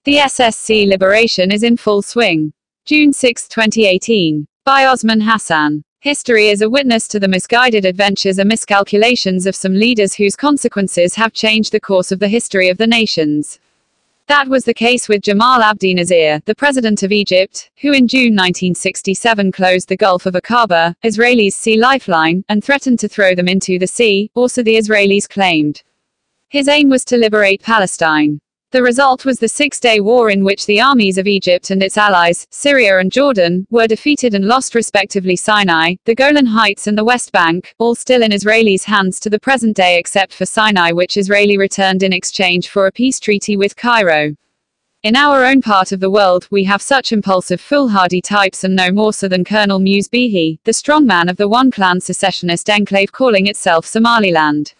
The SSC liberation is in full swing. June 6, 2018. By Osman Hassan. History is a witness to the misguided adventures and miscalculations of some leaders whose consequences have changed the course of the history of the nations. That was the case with Jamal Abdel Nasser, the president of Egypt, who in June 1967 closed the Gulf of Aqaba, Israelis' sea lifeline, and threatened to throw them into the sea, or so the Israelis claimed. His aim was to liberate Palestine. The result was the Six-Day War, in which the armies of Egypt and its allies, Syria and Jordan, were defeated and lost respectively Sinai, the Golan Heights and the West Bank, all still in Israelis' hands to the present day except for Sinai, which Israeli returned in exchange for a peace treaty with Cairo. In our own part of the world, we have such impulsive foolhardy types, and no more so than Colonel Muse Bihi, the strongman of the one-clan secessionist enclave calling itself Somaliland.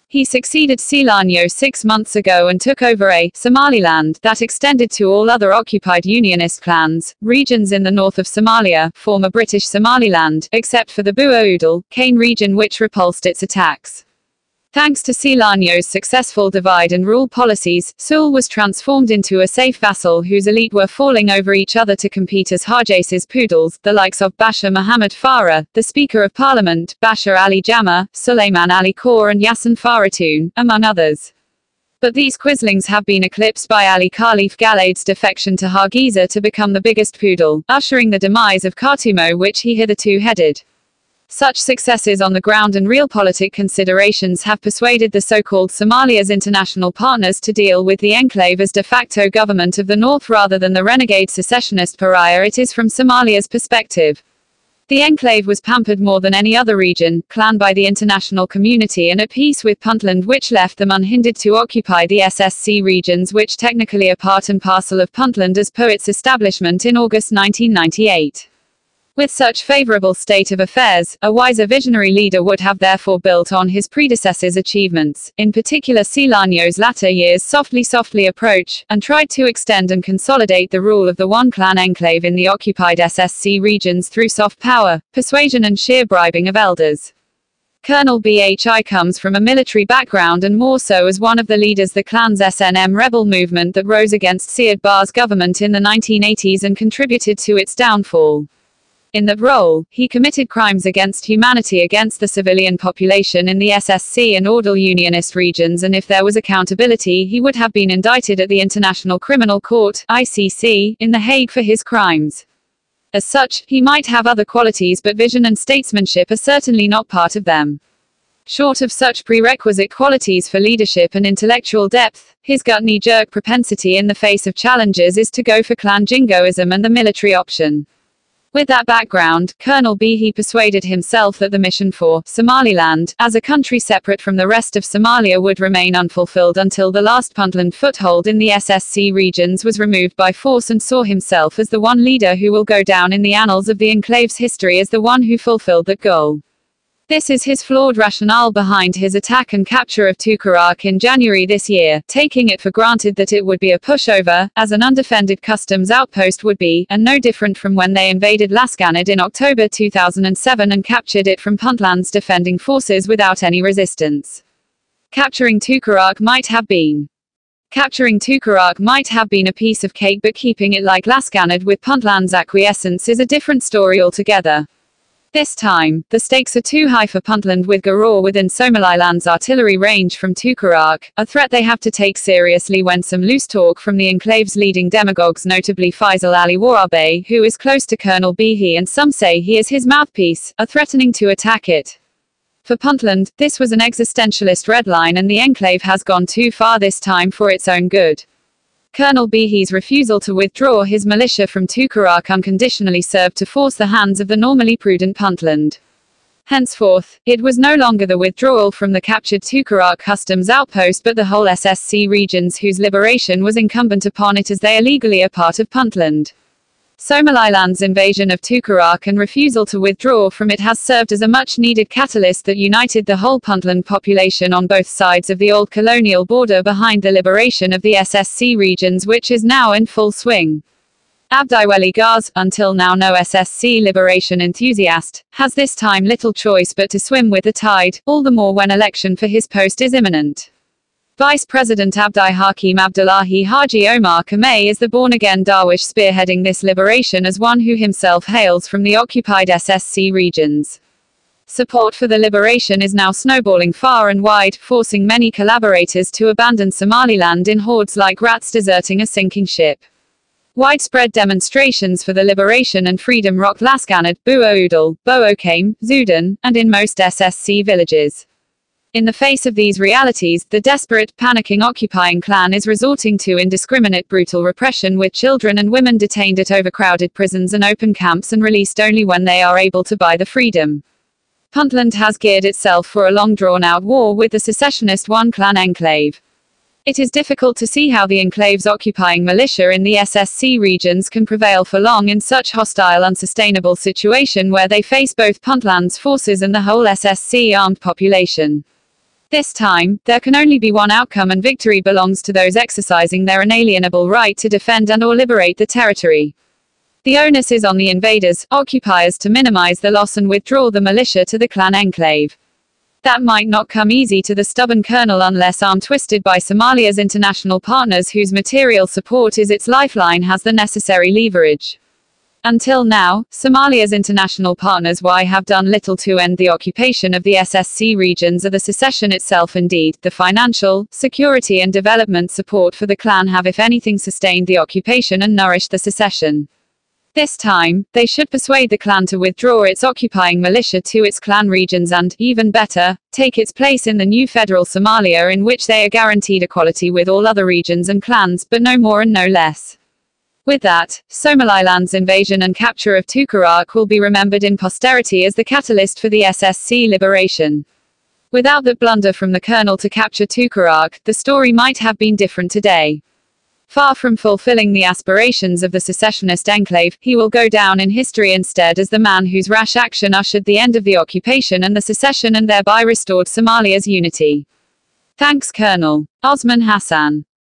He succeeded Silanyo 6 months ago and took over a Somaliland that extended to all other occupied unionist clans, regions in the north of Somalia, former British Somaliland, except for the Bua-Udal, Kane region, which repulsed its attacks. Thanks to Silanyo's successful divide-and-rule policies, Sul was transformed into a safe vassal whose elite were falling over each other to compete as Hargeis's poodles, the likes of Bashir Mohammed Farah, the Speaker of Parliament, Bashir Ali Jama, Suleiman Ali Kaur and Yassin Faratoon, among others. But these quislings have been eclipsed by Ali Khalif Galaid's defection to Hargeisa to become the biggest poodle, ushering the demise of Khartoum, which he hitherto headed. Such successes on the ground and realpolitik considerations have persuaded the so-called Somalia's international partners to deal with the enclave as de facto government of the North rather than the renegade secessionist pariah it is from Somalia's perspective. The enclave was pampered more than any other region, clan by the international community and at peace with Puntland, which left them unhindered to occupy the SSC regions, which technically are part and parcel of Puntland as per its establishment in August 1998. With such favorable state of affairs, a wiser visionary leader would have therefore built on his predecessors' achievements, in particular Silanyo's latter years' softly approach, and tried to extend and consolidate the rule of the one-clan enclave in the occupied SSC regions through soft power, persuasion and sheer bribing of elders. Colonel Bhi comes from a military background and more so as one of the leaders the clan's SNM rebel movement that rose against Siad Barre's government in the 1980s and contributed to its downfall. In that role, he committed crimes against humanity against the civilian population in the SSC and Ordal Unionist regions, and if there was accountability he would have been indicted at the International Criminal Court (ICC) in The Hague for his crimes. As such, he might have other qualities, but vision and statesmanship are certainly not part of them. Short of such prerequisite qualities for leadership and intellectual depth, his gut knee-jerk propensity in the face of challenges is to go for clan jingoism and the military option. With that background, Colonel Bihi persuaded himself that the mission for Somaliland, as a country separate from the rest of Somalia, would remain unfulfilled until the last Puntland foothold in the SSC regions was removed by force, and saw himself as the one leader who will go down in the annals of the enclave's history as the one who fulfilled that goal. This is his flawed rationale behind his attack and capture of Tukarak in January this year, taking it for granted that it would be a pushover, as an undefended customs outpost would be, and no different from when they invaded Lasganad in October 2007 and captured it from Puntland's defending forces without any resistance. Capturing Tukarak might have been a piece of cake, but keeping it like Lasganad with Puntland's acquiescence is a different story altogether. This time, the stakes are too high for Puntland, with Garor within Somaliland's artillery range from Tukarak, a threat they have to take seriously when some loose talk from the enclave's leading demagogues, notably Faisal Ali Warabe, who is close to Colonel Bihi and some say he is his mouthpiece, are threatening to attack it. For Puntland, this was an existentialist red line, and the enclave has gone too far this time for its own good. Colonel Bihi's refusal to withdraw his militia from Tukarak unconditionally served to force the hands of the normally prudent Puntland. Henceforth, it was no longer the withdrawal from the captured Tukarak customs outpost, but the whole SSC regions whose liberation was incumbent upon it, as they are legally a part of Puntland. Somaliland's invasion of Tukarak and refusal to withdraw from it has served as a much-needed catalyst that united the whole Puntland population on both sides of the old colonial border behind the liberation of the SSC regions, which is now in full swing. Abdiweli Gaz, until now no SSC liberation enthusiast, has this time little choice but to swim with the tide, all the more when election for his post is imminent. Vice President Abdi Hakim Abdullahi Haji Omar Kameh is the born-again Darwish spearheading this liberation as one who himself hails from the occupied SSC regions. Support for the liberation is now snowballing far and wide, forcing many collaborators to abandon Somaliland in hordes like rats deserting a sinking ship. Widespread demonstrations for the liberation and freedom rocked Lascanad, Buoudal, Bookame, Zudan, and in most SSC villages. In the face of these realities, the desperate, panicking occupying clan is resorting to indiscriminate brutal repression, with children and women detained at overcrowded prisons and open camps and released only when they are able to buy the freedom. Puntland has geared itself for a long drawn-out war with the secessionist one-clan enclave. It is difficult to see how the enclave's occupying militia in the SSC regions can prevail for long in such hostile, unsustainable situation where they face both Puntland's forces and the whole SSC armed population. This time, there can only be one outcome, and victory belongs to those exercising their inalienable right to defend and/or liberate the territory. The onus is on the invaders, occupiers, to minimize the loss and withdraw the militia to the clan enclave. That might not come easy to the stubborn colonel unless arm-twisted by Somalia's international partners, whose material support is its lifeline, has the necessary leverage. Until now, Somalia's international partners have done little to end the occupation of the SSC regions or the secession itself. Indeed, the financial, security and development support for the clan have, if anything, sustained the occupation and nourished the secession. This time, they should persuade the clan to withdraw its occupying militia to its clan regions and, even better, take its place in the new federal Somalia, in which they are guaranteed equality with all other regions and clans, but no more and no less. With that, Somaliland's invasion and capture of Tukaraq will be remembered in posterity as the catalyst for the SSC liberation. Without that blunder from the colonel to capture Tukaraq, the story might have been different today. Far from fulfilling the aspirations of the secessionist enclave, he will go down in history instead as the man whose rash action ushered the end of the occupation and the secession, and thereby restored Somalia's unity. Thanks, Colonel Osman Hassan.